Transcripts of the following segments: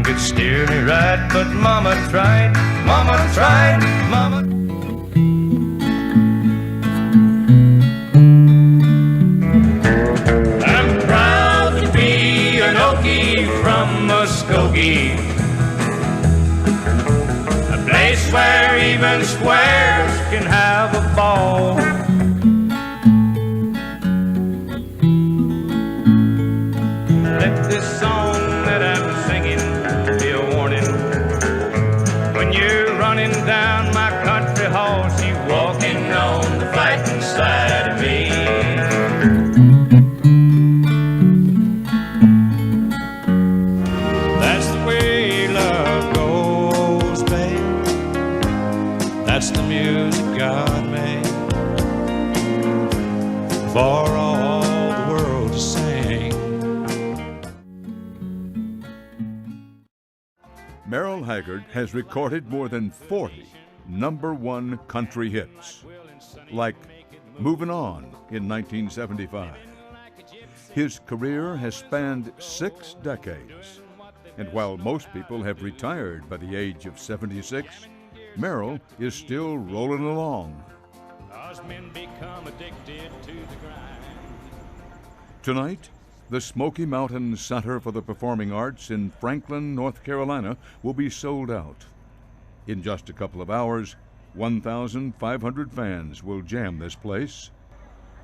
could steer me right, but Mama tried, Mama tried, Mama. I'm proud to be an Okie from Muskogee, a place where even squares can have a ball. Let this song that I'm singing be a warning. When you're running down my country horse, you walking on the fighting side of me. That's the way love goes, babe. That's the music God made for all the world to sing. Merle Haggard has recorded more than 40 #1 country hits, like Movin' On in 1975. His career has spanned 6 decades, and while most people have retired by the age of 76, Merle is still rolling along. Cause men become addicted to the grind. Tonight, the Smoky Mountain Center for the Performing Arts in Franklin, North Carolina will be sold out. In just a couple of hours, 1,500 fans will jam this place,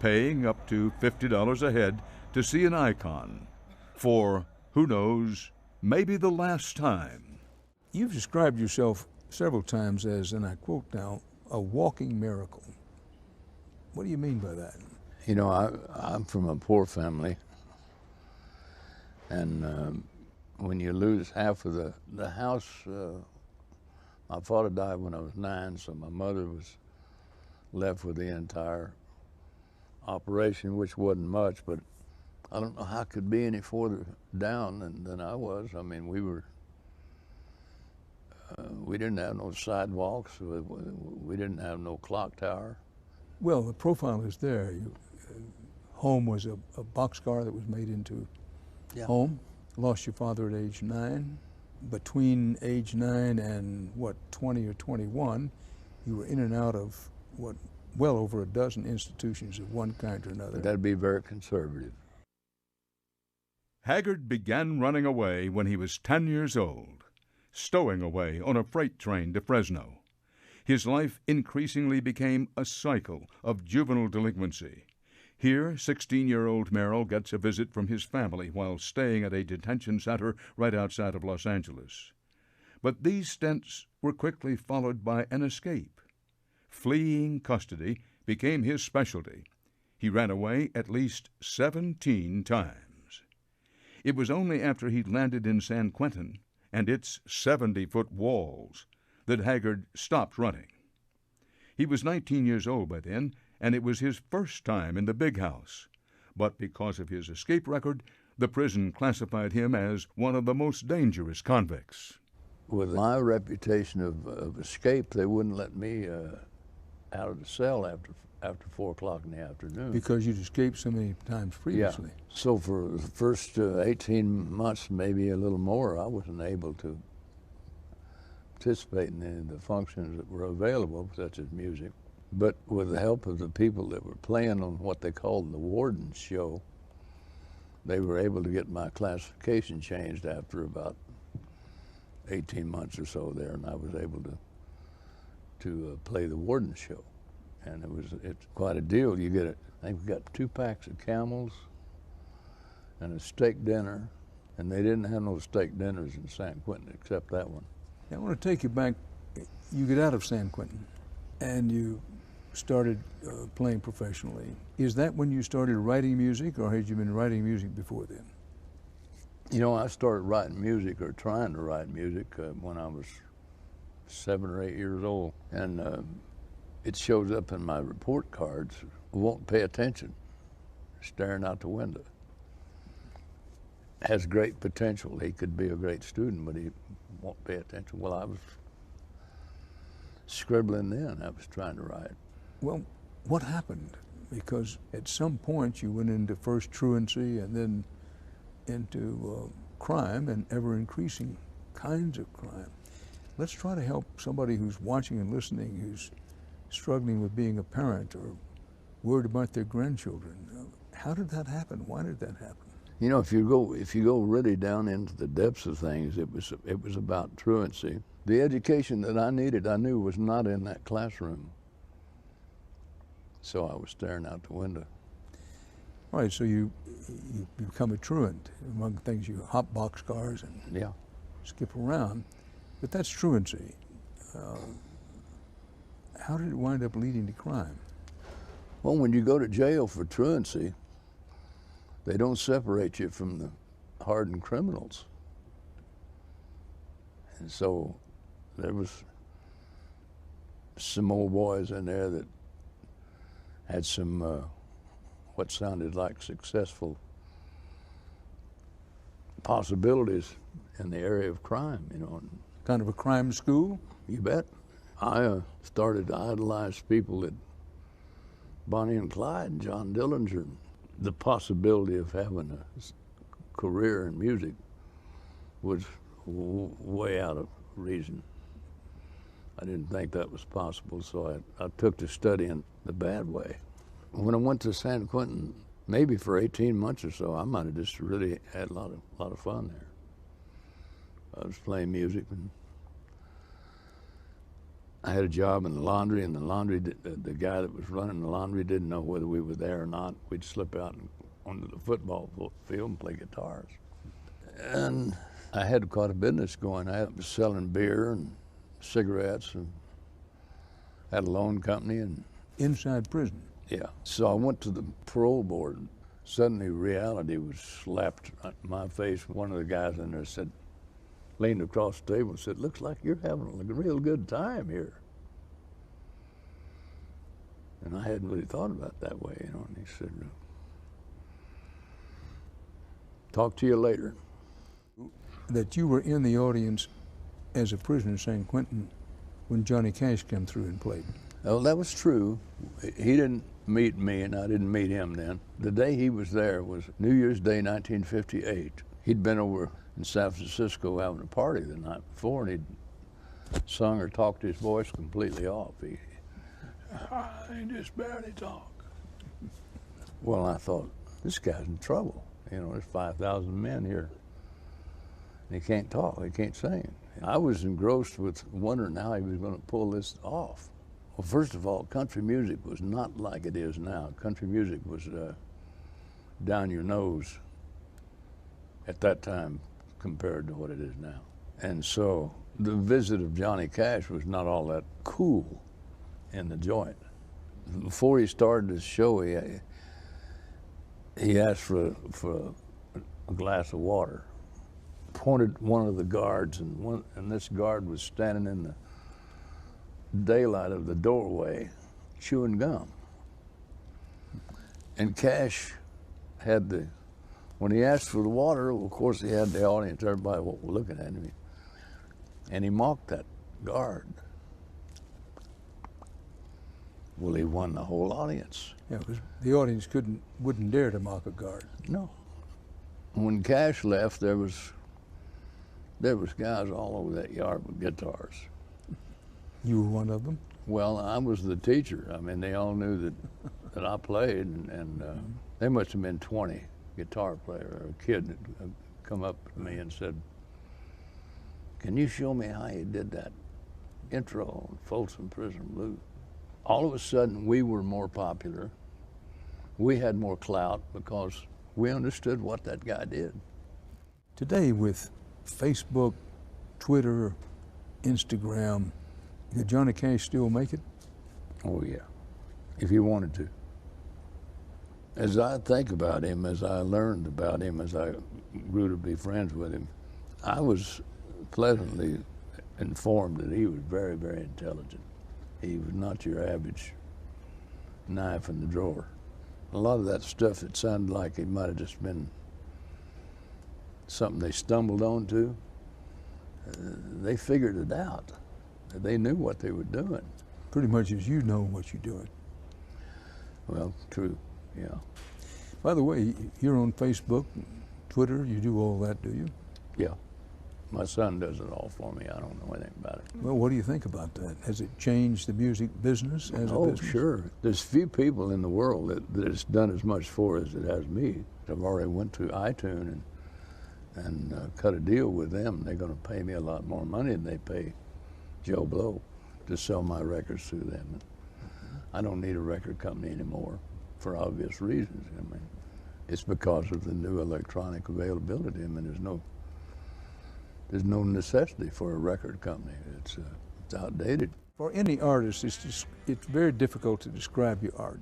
paying up to $50 a head to see an icon for, who knows, maybe the last time. You've described yourself several times as, and I quote now, a walking miracle. What do you mean by that? You know, I'm from a poor family, and when you lose half of the house, my father died when I was 9, so my mother was left with the entire operation, which wasn't much, but I don't know how I could be any further down than I was. I mean, we didn't have no sidewalks, we didn't have no clock tower. Well, the profile is there. Home was a boxcar that was made into home. Lost your father at age 9. Between age 9 and 20 or 21, you were in and out of well over a dozen institutions of one kind or another. That'd be very conservative. Haggard began running away when he was 10 years old, stowing away on a freight train to Fresno. His life increasingly became a cycle of juvenile delinquency. Here, 16-year-old Merle gets a visit from his family while staying at a detention center right outside of Los Angeles. But these stints were quickly followed by an escape. Fleeing custody became his specialty. He ran away at least 17 times. It was only after he'd landed in San Quentin and its 70-foot walls that Haggard stopped running. He was 19 years old by then, and it was his first time in the big house. But because of his escape record, the prison classified him as one of the most dangerous convicts. With my reputation of escape, they wouldn't let me out of the cell after 4 o'clock in the afternoon. Because you'd escaped so many times previously. Yeah. So for the first 18 months, maybe a little more, I wasn't able to participate in any of the functions that were available, such as music. But with the help of the people that were playing on what they called the Warden's Show, they were able to get my classification changed after about 18 months or so there, and I was able to play the Warden's Show. And it's quite a deal. You get I think we got 2 packs of Camels and a steak dinner, and they didn't have no steak dinners in San Quentin except that one. I want to take you back. You get out of San Quentin, and you started playing professionally. Is that when you started writing music, or had you been writing music before then? You know, I started writing music, or trying to write music, when I was 7 or 8 years old. And it shows up in my report cards. Won't pay attention, staring out the window. Has great potential. He could be a great student, but he won't pay attention. Well, I was scribbling then. I was trying to write. Well, what happened? Because at some point you went into first truancy and then into crime and ever-increasing kinds of crime. Let's try to help somebody who's watching and listening, who's struggling with being a parent or worried about their grandchildren. How did that happen? Why did that happen? You know, if you go really down into the depths of things, it was about truancy. The education that I needed, I knew was not in that classroom. So I was staring out the window. All right, so you become a truant. Among things, you hop boxcars and Yeah. skip around, but that's truancy. How did it wind up leading to crime? Well, when you go to jail for truancy, they don't separate you from the hardened criminals. And so there was some old boys in there that had some what sounded like successful possibilities in the area of crime, you know. Kind of a crime school? You bet. I started to idolize people that Bonnie and Clyde and John Dillinger. The possibility of having a career in music was way out of reason. I didn't think that was possible, so I took to studying the bad way. When I went to San Quentin, maybe for 18 months or so, I might have just really had a lot of fun there. I was playing music, and I had a job in the laundry, and the guy that was running the laundry didn't know whether we were there or not. We'd slip out onto the football field and play guitars. And I had quite a business going. I was selling beer and cigarettes, and had a loan company. And Inside prison? yeah. So I went to the parole board. Suddenly reality was slapped in my face. One of the guys in there said, leaned across the table and said, "Looks like you're having a real good time here." And I hadn't really thought about it that way, you know. And he said, "Talk to you later." That you were in the audience as a prisoner in San Quentin when Johnny Cash came through and played. Oh, that was true. He didn't meet me, and I didn't meet him then. The day he was there was New Year's Day, 1958. He'd been over in San Francisco having a party the night before, and he'd sung or talked his voice completely off. He just barely talk. Well, I thought, this guy's in trouble. You know, there's 5,000 men here, and he can't talk, he can't sing. I was engrossed with wondering how he was going to pull this off. Well, first of all, country music was not like it is now. Country music was down your nose at that time compared to what it is now. And so the visit of Johnny Cash was not all that cool in the joint. Before he started his show, he asked for a glass of water, pointed one of the guards, and this guard was standing in the daylight of the doorway chewing gum. And Cash had when he asked for the water, of course he had the audience, everybody was looking at him, and he mocked that guard. Well, he won the whole audience. Yeah, because the audience wouldn't dare to mock a guard. No. When Cash left, there was guys all over that yard with guitars. You were one of them? Well, I was the teacher. I mean, they all knew that I played, and there must have been 20 guitar player or a kid that come up to me and said, "Can you show me how you did that intro on Folsom Prison Blues?" All of a sudden, we were more popular. We had more clout because we understood what that guy did. Today, with Facebook, Twitter, Instagram, could Johnny Cash still make it? Oh, yeah, if he wanted to. As I think about him, as I learned about him, as I grew to be friends with him, I was pleasantly informed that he was very, very intelligent. He was not your average knife in the drawer. A lot of that stuff that sounded like it might have just been something they stumbled onto, they figured it out. They knew what they were doing. Pretty much as you know what you're doing. Well, true, yeah. By the way, you're on Facebook, Twitter, you do all that, do you? Yeah, My son does it all for me. I don't know anything about it. Well, what do you think about that? Has it changed the music business as a Oh, business? sure. There's few people in the world that it's done as much for as it has me. I've already went to iTunes and cut a deal with them. They're going to pay me a lot more money than they pay Joe Blow to sell my records through them. And I don't need a record company anymore for obvious reasons. I mean, it's because of the new electronic availability. I mean, there's no necessity for a record company. It's outdated. For any artist, it's very difficult to describe your art.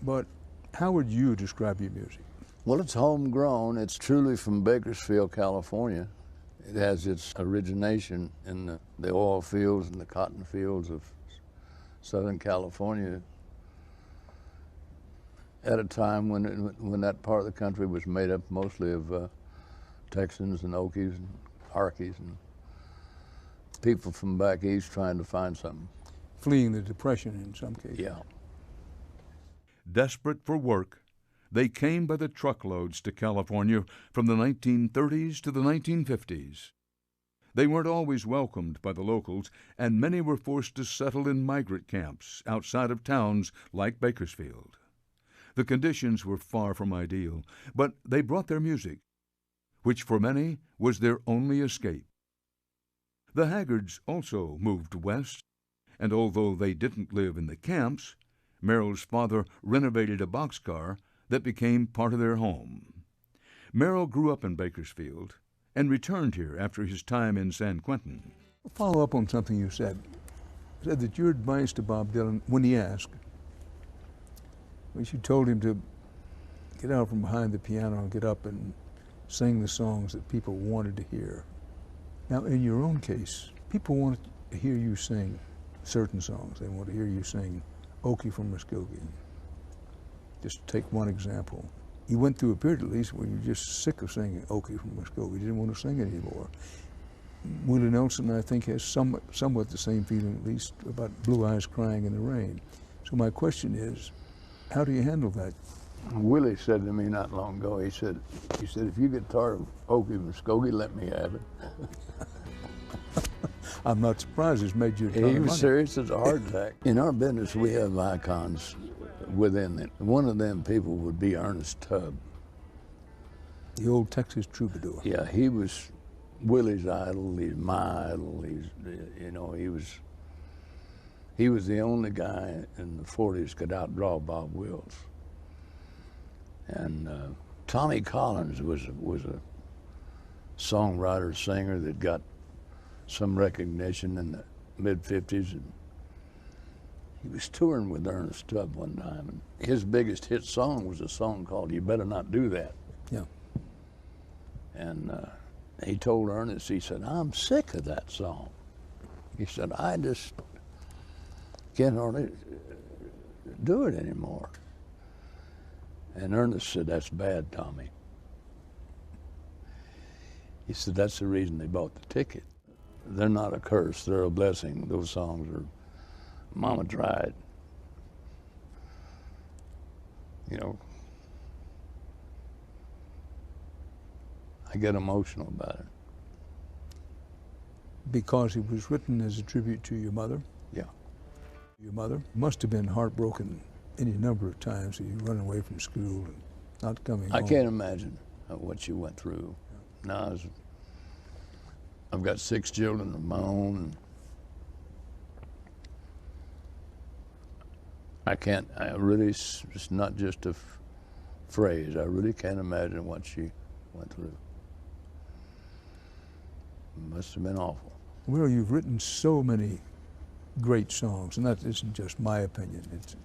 But how would you describe your music? Well, it's homegrown. It's truly from Bakersfield, California. It has its origination in the oil fields and the cotton fields of Southern California at a time when that part of the country was made up mostly of Texans and Okies and Harkeys and people from back east trying to find something. Fleeing the Depression in some cases. Yeah. Desperate for work, they came by the truckloads to California from the 1930s to the 1950s. They weren't always welcomed by the locals, and many were forced to settle in migrant camps outside of towns like Bakersfield. The conditions were far from ideal, but they brought their music, which for many was their only escape. The Haggards also moved west, and although they didn't live in the camps, Merle's father renovated a boxcar that became part of their home. Merle grew up in Bakersfield and returned here after his time in San Quentin. I'll follow up on something you said. You said that your advice to Bob Dylan, when he asked, you told him to get out from behind the piano and get up and sing the songs that people wanted to hear. Now, in your own case, people want to hear you sing certain songs. They want to hear you sing Okie from Muskogee. Just take one example. You went through a period, at least, where you were just sick of singing Okie from Muskogee. You didn't want to sing it anymore. Willie Nelson, I think, has somewhat the same feeling, at least, about Blue Eyes Crying in the Rain. So my question is, how do you handle that? Willie said to me not long ago, he said, if you get tired of Okie Muskogee, let me have it. I'm not surprised it's made you a ton of He was money. serious as a heart attack. In our business, we have icons within it. One of them people would be Ernest Tubb. The old Texas troubadour. Yeah, he was Willie's idol. He's my idol. He was the only guy in the 40s could outdraw Bob Wills. And Tommy Collins was a songwriter, singer that got some recognition in the mid-50s. And he was touring with Ernest Tubb one time, and his biggest hit song was a song called You Better Not Do That. Yeah. And he told Ernest, he said, I'm sick of that song. He said, I just can't hardly do it anymore. And Ernest said, that's bad, Tommy. He said, that's the reason they bought the ticket. They're not a curse, they're a blessing. Those songs are, Mama Tried. You know, I get emotional about it. Because it was written as a tribute to your mother? Yeah. Your mother must have been heartbroken any number of times, you running away from school and not coming home. I can't imagine what you went through. Now, I've got 6 children of my own. And it's not just a phrase. I really can't imagine what she went through. It must have been awful. Well, you've written so many great songs, and that isn't just my opinion. It's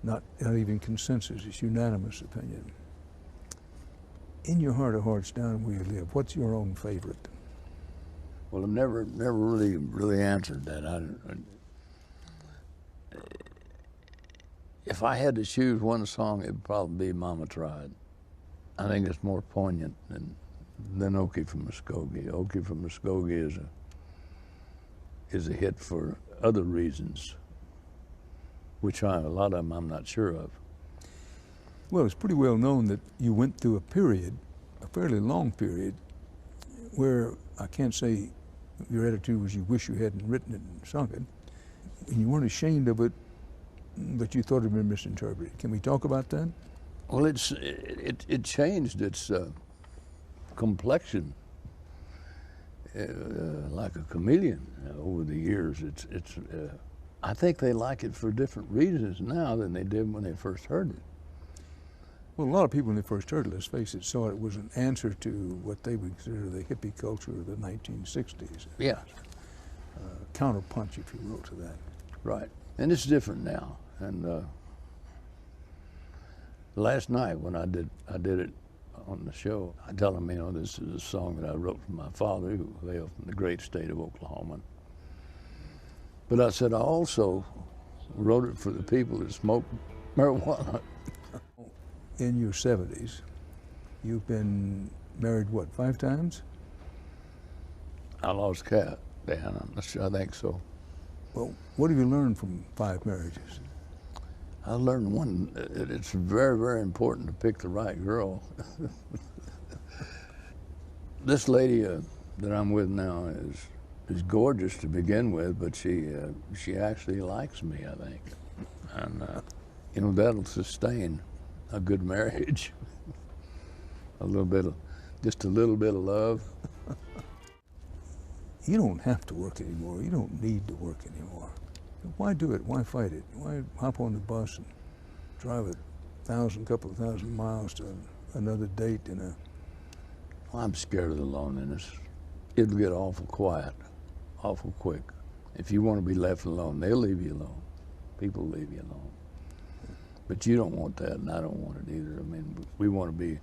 not even consensus, it's unanimous opinion. In your heart of hearts, down where you live, what's your own favorite? Well, I've never really answered that. If I had to choose one song, it'd probably be Mama Tried. I think it's more poignant than Okie from Muskogee. Okie from Muskogee is a hit for other reasons, which a lot of them I'm not sure of. Well, it's pretty well known that you went through a period, a fairly long period, where I can't say your attitude was you wish you hadn't written it and sung it, and you weren't ashamed of it, but you thought it had been misinterpreted. Can we talk about that? Well, it changed its complexion like a chameleon over the years. I think they like it for different reasons now than they did when they first heard it. Well, a lot of people when they first heard it, let's face it, saw it was an answer to what they would consider the hippie culture of the 1960s. Yeah. Counterpunch, if you will, to that. Right. And it's different now. And last night when I did it on the show, I tell them, you know, this is a song that I wrote for my father, who hailed from the great state of Oklahoma. But I said I also wrote it for the people that smoke marijuana. In your 70s, you've been married, what, 5 times? I lost count, Dan. I'm not sure. I think so. Well, what have you learned from 5 marriages? I learned one, it's very, very important to pick the right girl. This lady that I'm with now is gorgeous to begin with, but she actually likes me, I think. And, you know, that'll sustain a good marriage. Just a little bit of love. You don't have to work anymore. You don't need to work anymore. Why do it? Why fight it? Why hop on the bus and drive couple of thousand miles to another date in a... Well, I'm scared of the loneliness. It'll get awful quiet, awful quick. If you want to be left alone, they'll leave you alone. People leave you alone. But you don't want that, and I don't want it either. I mean, we want to be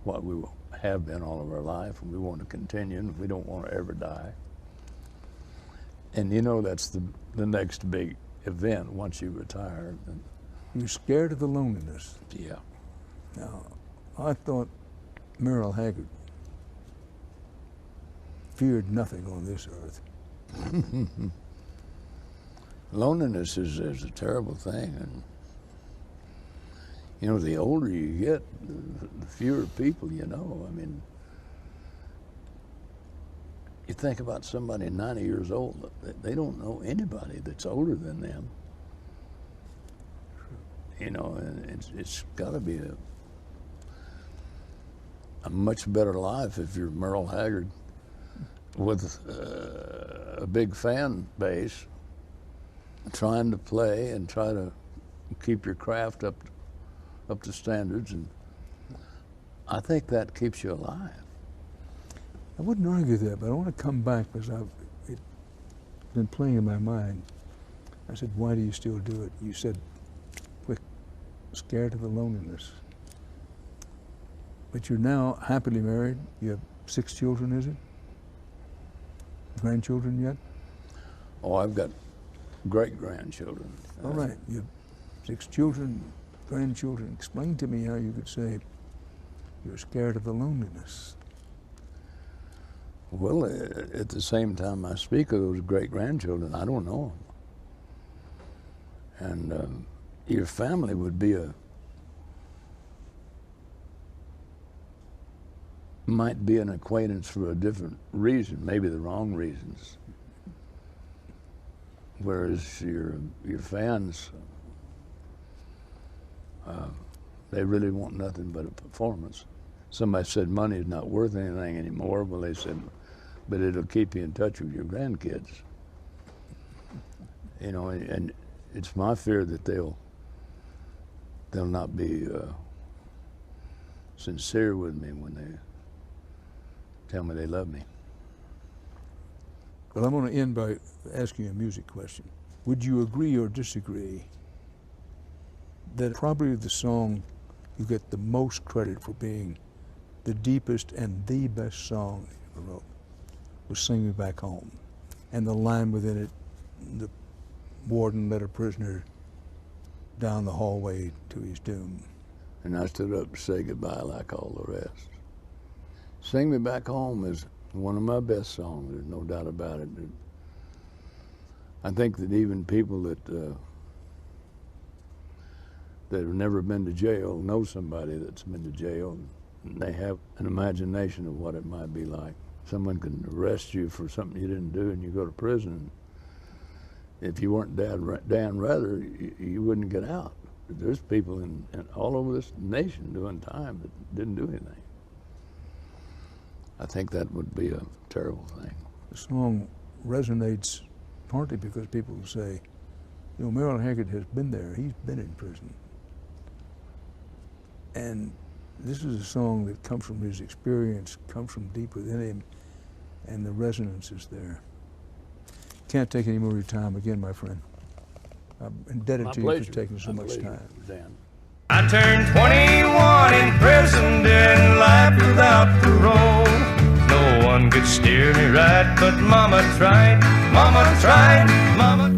what we have been all of our life, and we want to continue, and we don't want to ever die. And you know that's the next big event once you retire. You're scared of the loneliness. Yeah. Now, I thought Merle Haggard feared nothing on this earth. Loneliness is a terrible thing, and you know, the older you get, the fewer people you know. I mean, you think about somebody 90 years old, they don't know anybody that's older than them. You know, and it's got to be a much better life if you're Merle Haggard with a big fan base, trying to play and try to keep your craft up to standards, and I think that keeps you alive. I wouldn't argue that, but I want to come back because it's been playing in my mind. I said, why do you still do it? You said, quick, scared of the loneliness. But you're now happily married. You have 6 children, is it? Grandchildren yet? Oh, I've got great-grandchildren. All right, you have 6 children, grandchildren. Explain to me how you could say you're scared of the loneliness. Well, at the same time I speak of those great-grandchildren, I don't know them. And your family would be might be an acquaintance for a different reason, maybe the wrong reasons. Whereas your fans, they really want nothing but a performance. Somebody said money is not worth anything anymore. Well, they said, but it'll keep you in touch with your grandkids. You know, and it's my fear that they'll not be sincere with me when they tell me they love me. Well, I'm going to end by asking you a music question. Would you agree or disagree that probably the song you get the most credit for being the deepest and the best song you ever wrote was Sing Me Back Home? And the line within it, the warden led a prisoner down the hallway to his doom. And I stood up to say goodbye like all the rest. Sing Me Back Home is one of my best songs, there's no doubt about it. I think that even people that have never been to jail know somebody that's been to jail, and they have an imagination of what it might be like. Someone can arrest you for something you didn't do and you go to prison. If you weren't Dan Rather, you wouldn't get out. There's people in all over this nation doing time that didn't do anything. I think that would be a terrible thing. The song resonates partly because people say, you know, Merle Haggard has been there. He's been in prison. And this is a song that comes from his experience, comes from deep within him, and the resonance is there. Can't take any more of your time again, my friend. I'm indebted to you for taking so much time. Dan. I turned 21 in prison, doing life without parole. No one could steer me right, but Mama tried, Mama tried, Mama.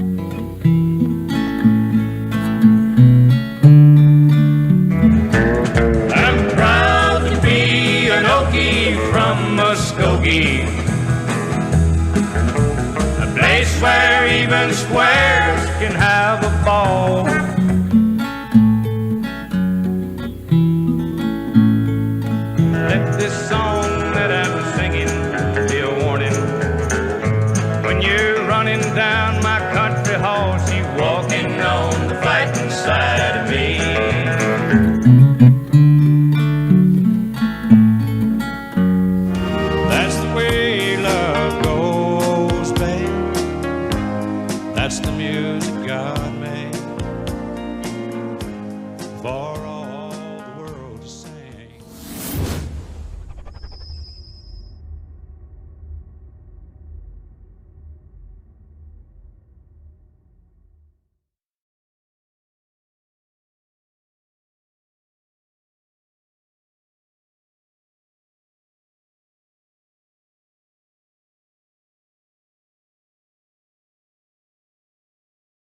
I'm proud to be an Okie from Muskogee, a place where even square